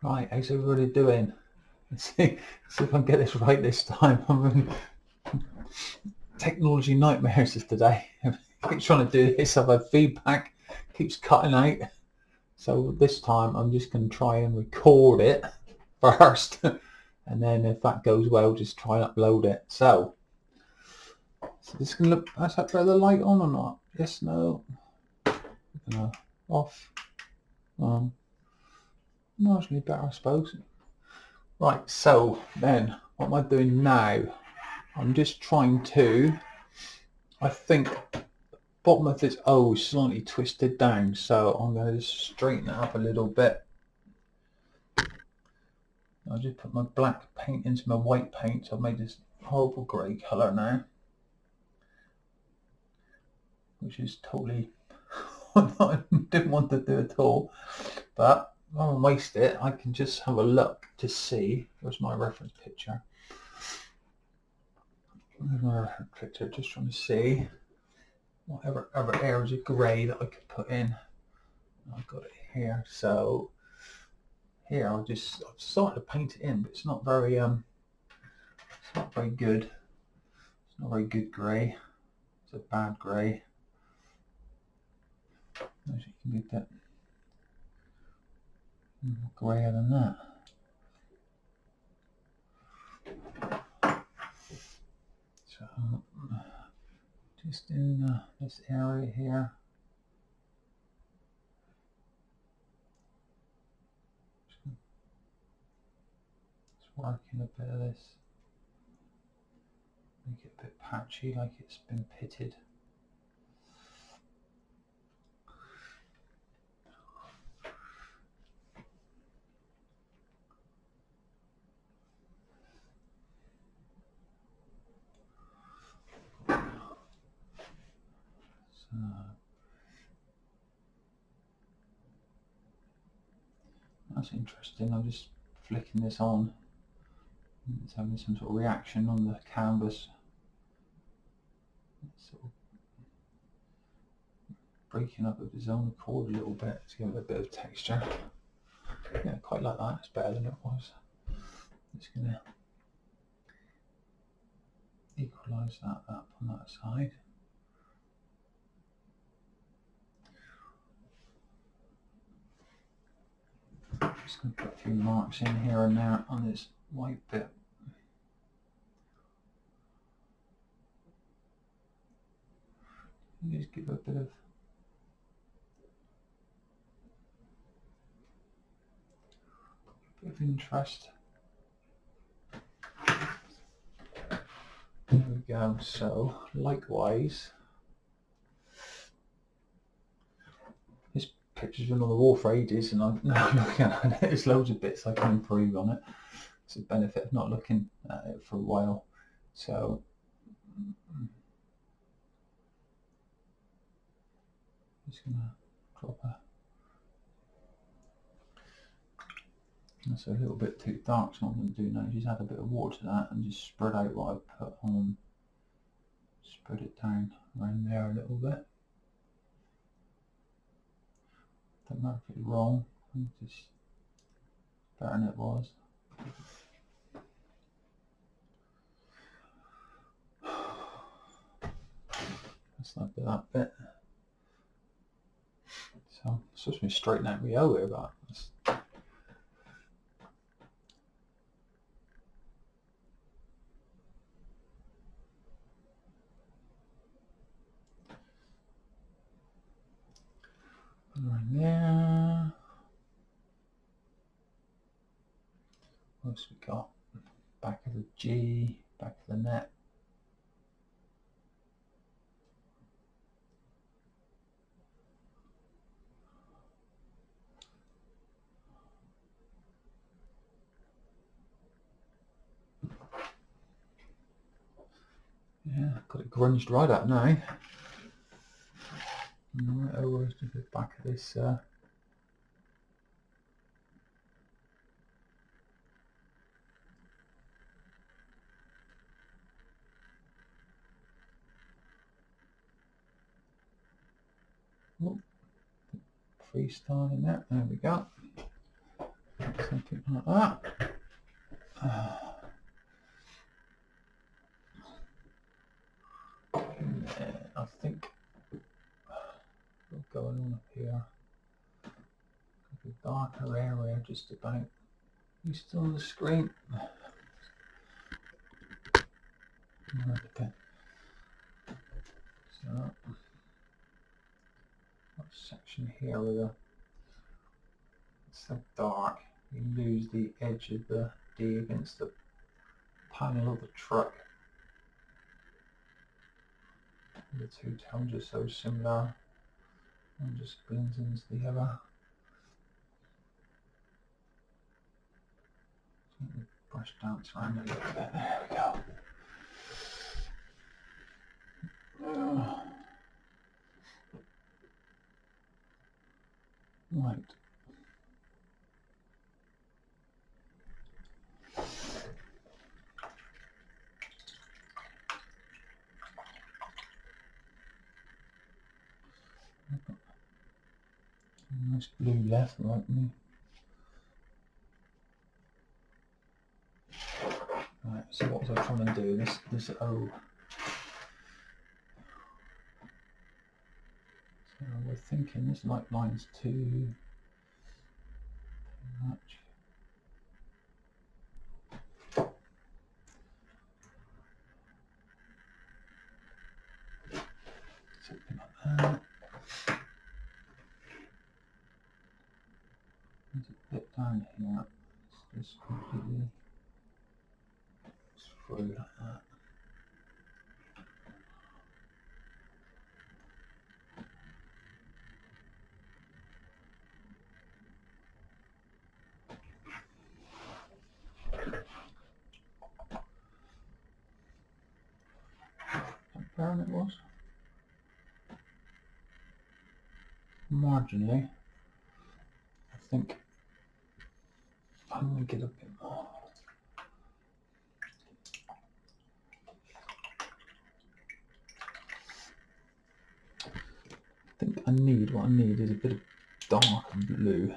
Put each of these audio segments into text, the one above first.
Right, how's everybody doing? See if I can get this right this time. I'm having technology nightmares today. I keep trying to do this. I've had feedback, keeps cutting out. So this time I'm just going to try and record it first, and then if that goes well, just try and upload it. So this can look. Has that better light on or not? Yes, no. Off. Marginally better, I suppose. Right. So then, what am I doing now? I'm just trying to. I think bottom of this O is slightly twisted down, so I'm going to just straighten it up a little bit. I'll just put my black paint into my white paint, so I've made this horrible grey colour now, which is totally what I didn't want to do at all, but I won't waste it. I can just have a look to see. Where's my reference picture? Where's my reference picture? Just trying to see whatever other areas of grey that I could put in. I've got it here. So here I've started to paint it in, but it's not very good. It's not very good grey. It's a bad grey. As you can get that greyer than that. So just in this area here. Just working a bit of this. Make it a bit patchy, like it's been pitted. So that's interesting. I'm just flicking this on. It's having some sort of reaction on the canvas. It's sort of breaking up of its own accord a little bit to give it a bit of texture. Yeah, quite like that. It's better than it was. Just going to equalise that up on that side. Just going to put a few marks in here and there on this white bit. And just give a bit of interest. There we go. So likewise, this picture's been on the wall for ages, and I'm now looking at it. There's loads of bits I can improve on it. It's a benefit of not looking at it for a while. So just gonna drop that's a little bit too dark, so what I'm going to do now is just add a bit of water to that and just spread out what I put on. Spread it down around there a little bit. Don't know if it's wrong, it's just better than it was. That's not that bit. So I'm supposed to be straighten out my O here, but right there. What else we got? Back of the G, back of the net. Yeah, got it grunged right up now. Right over to the back of this. Freestyling that. There we go. Something like that. I think what's going on up here. A darker area just about. You still on the screen? Okay. So that section here with it's so dark, you lose the edge of the D against the panel of the truck. The two tones are so similar, one just blends into the other. Brush dance around a little bit. There we go. Right. Nice blue left, like me. Right, so what was I trying to do? This O. So we're thinking this light line's too much. Something like that. There's a bit down here. It's just completely through like that. How brown it was? Marginally. I think I'm going to get a bit more. I think what I need is a bit of dark blue.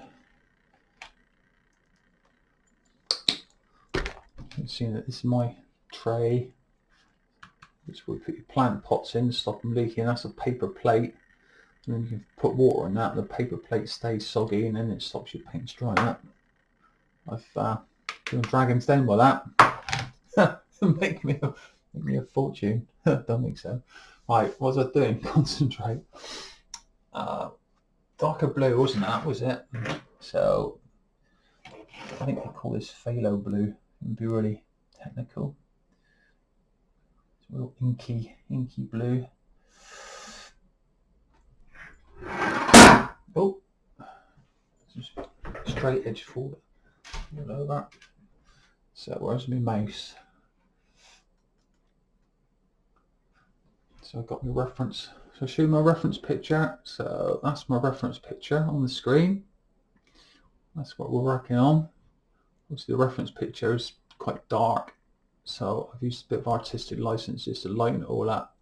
You can see that this is my tray, which we put your plant pots in to stop them leaking. That's a paper plate. And then you can put water in that, and the paper plate stays soggy, and then it stops your paint drying up. I've been Dragon's Den by that. make me a fortune. Don't think so. Right, what was I doing? Concentrate. Darker blue, wasn't that? Was it? So I think they call this phthalo blue. It would be really technical. It's a real inky blue. Oh, just straight edge forward. Over. So where's my mouse? So I've got my reference. So I'll show you my reference picture. So that's my reference picture on the screen. That's what we're working on. Obviously the reference picture is quite dark, so I've used a bit of artistic license just to lighten it all up.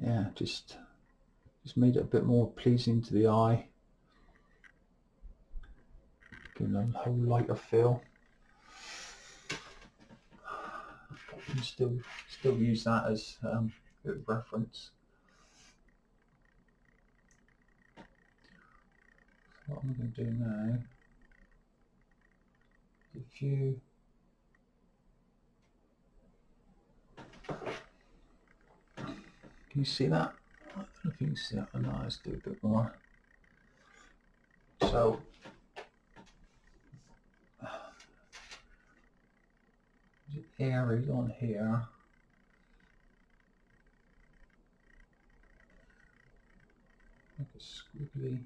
Yeah, just made it a bit more pleasing to the eye, giving it a whole lighter feel. You can still use that as a bit of reference. So what I'm going to do now, if you can you see that? I don't know if you can see that or not. Let's do a bit more. So there's areas on here. Like a squiggly.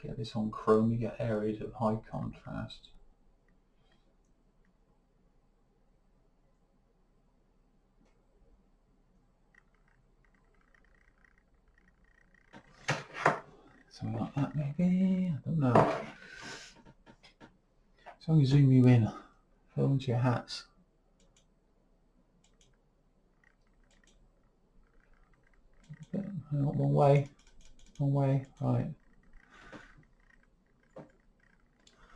Get this on chrome, you get areas of high contrast. Something like that maybe, I don't know. So I'm going to zoom you in, hold onto your hats. Wrong way, right.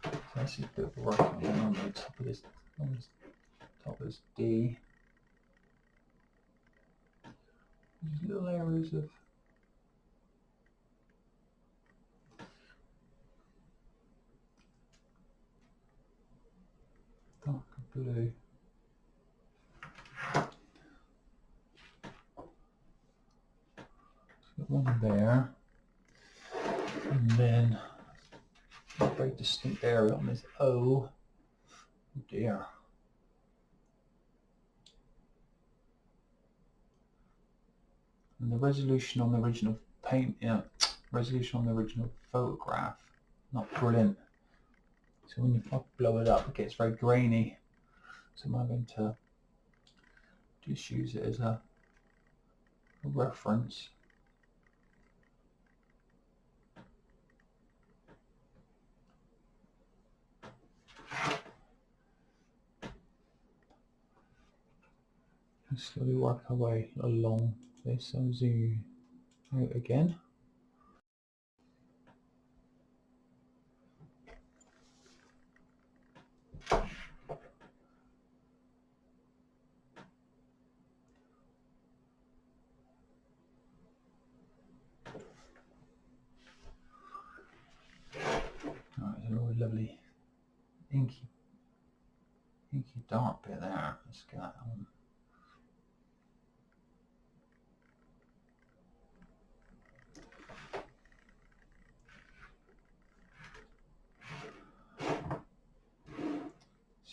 So this is a bit of work on the top of this, D. These little areas of darker blue. Got one there, and then a very distinct area on this O. Oh dear. And the resolution on the original resolution on the original photograph, not brilliant. So when you blow it up, it gets very grainy. So I'm having to just use it as a reference. And slowly work our way along this. I'll zoom out again. Right, there's a really lovely inky dark bit there. Let's get that on.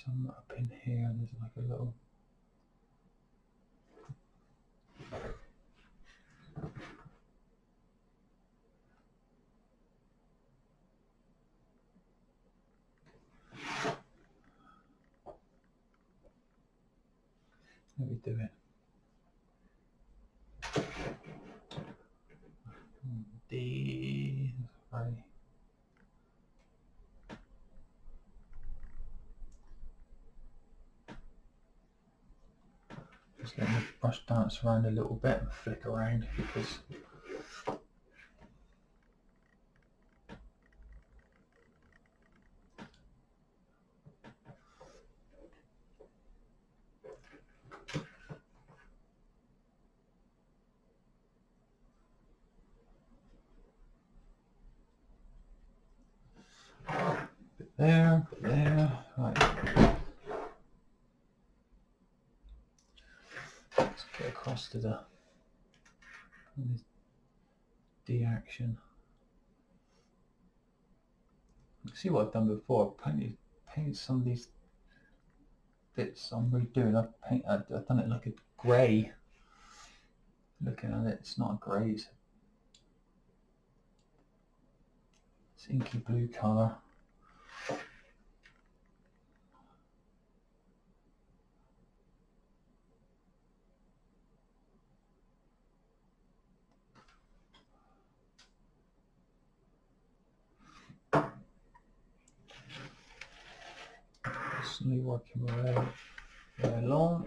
Some up in here, there's like a little let me do it. D, sorry. Just let me brush dance around a little bit and flick around because there, right. Let's get across to the D action. You can see what I've done before. I've painted some of these bits I'm redoing. I've done it like a grey. Looking at it, it's not a grey, it's inky blue colour. Slowly working my way along.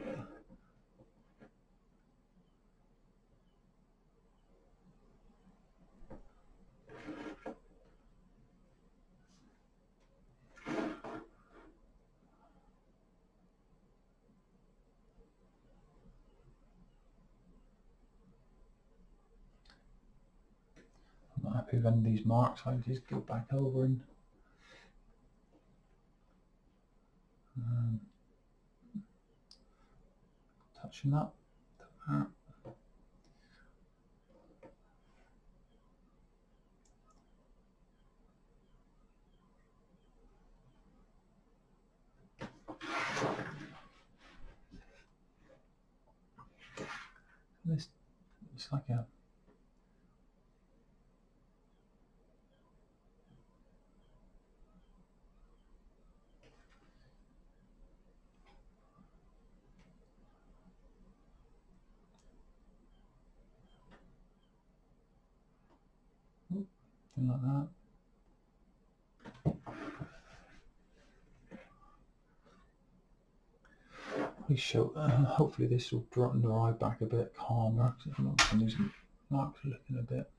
I'm not happy with any of these marks, so I just go back over and touching up. This it's like a thing like that. Hopefully this will dry back a bit calmer. I'm not losing marks are looking a bit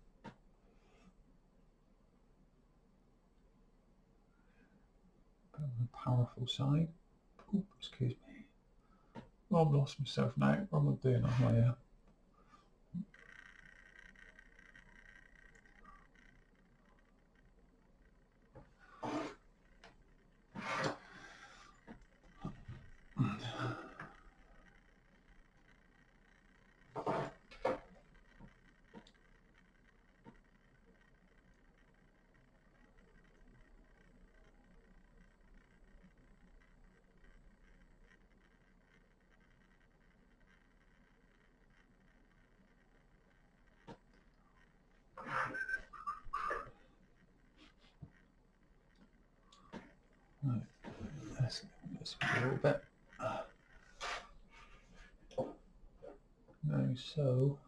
on the powerful side. Ooh, excuse me. Well, I've lost myself now. What am I doing on my right. Let's a little bit. No, so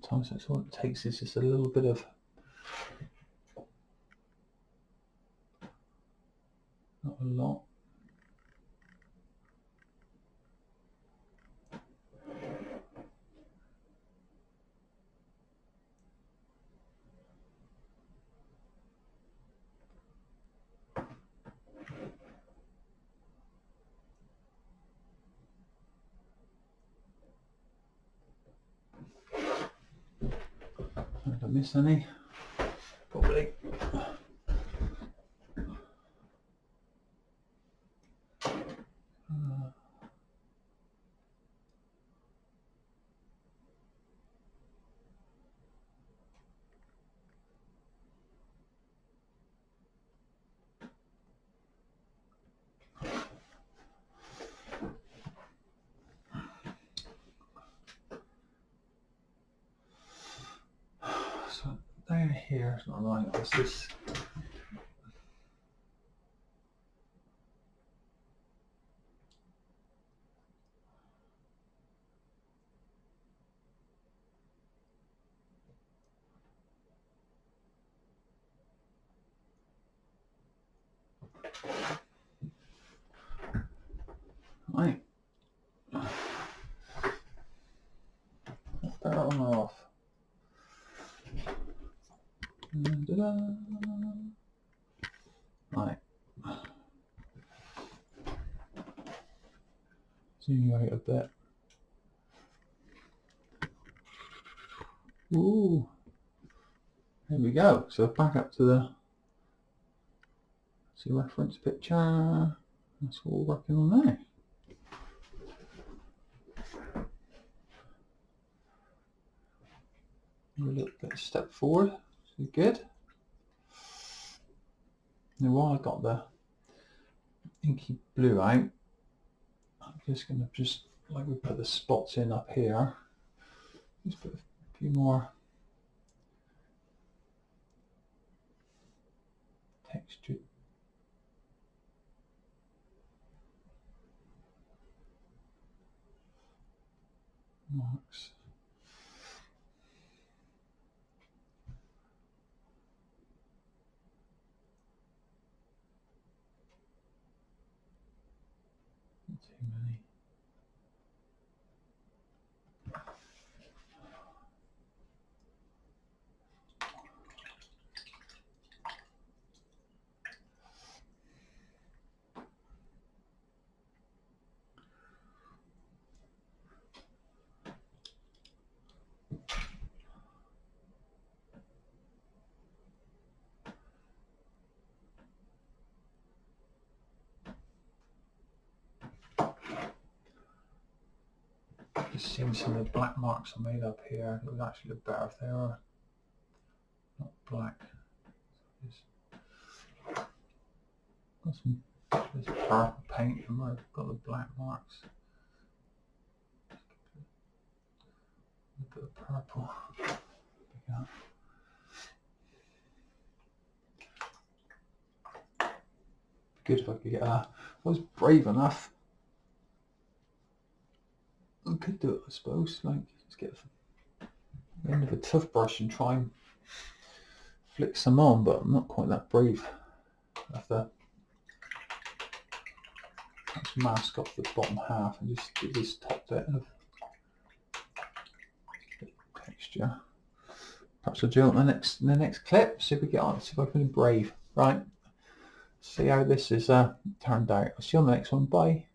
sometimes that's all it takes is just a little bit of not a lot. Did I miss any? Probably. So down here is not right. It's this. Right. Better on or off. Right. Zoom out a bit. Ooh. There we go. So back up to the reference picture. That's what we're working on now. A little bit of step forward. So good. Now while I got the inky blue out, I'm just going to like we put the spots in up here, just put a few more textured marks. Not too many. Just seeing some of the black marks I made up here. It would actually look better if they were not black. Just got some this purple paint and where I've got the black marks. A bit of purple. Yeah. Good if I could get I was brave enough I could do it, I suppose, like just get the end of a toothbrush and try and flick some on, but I'm not quite that brave. I have to mask off the bottom half and just do this top bit of texture. Perhaps I'll do it in the next clip. See if we get on. See if I can be brave. Right. See how this is turned out. I'll see you on the next one. Bye.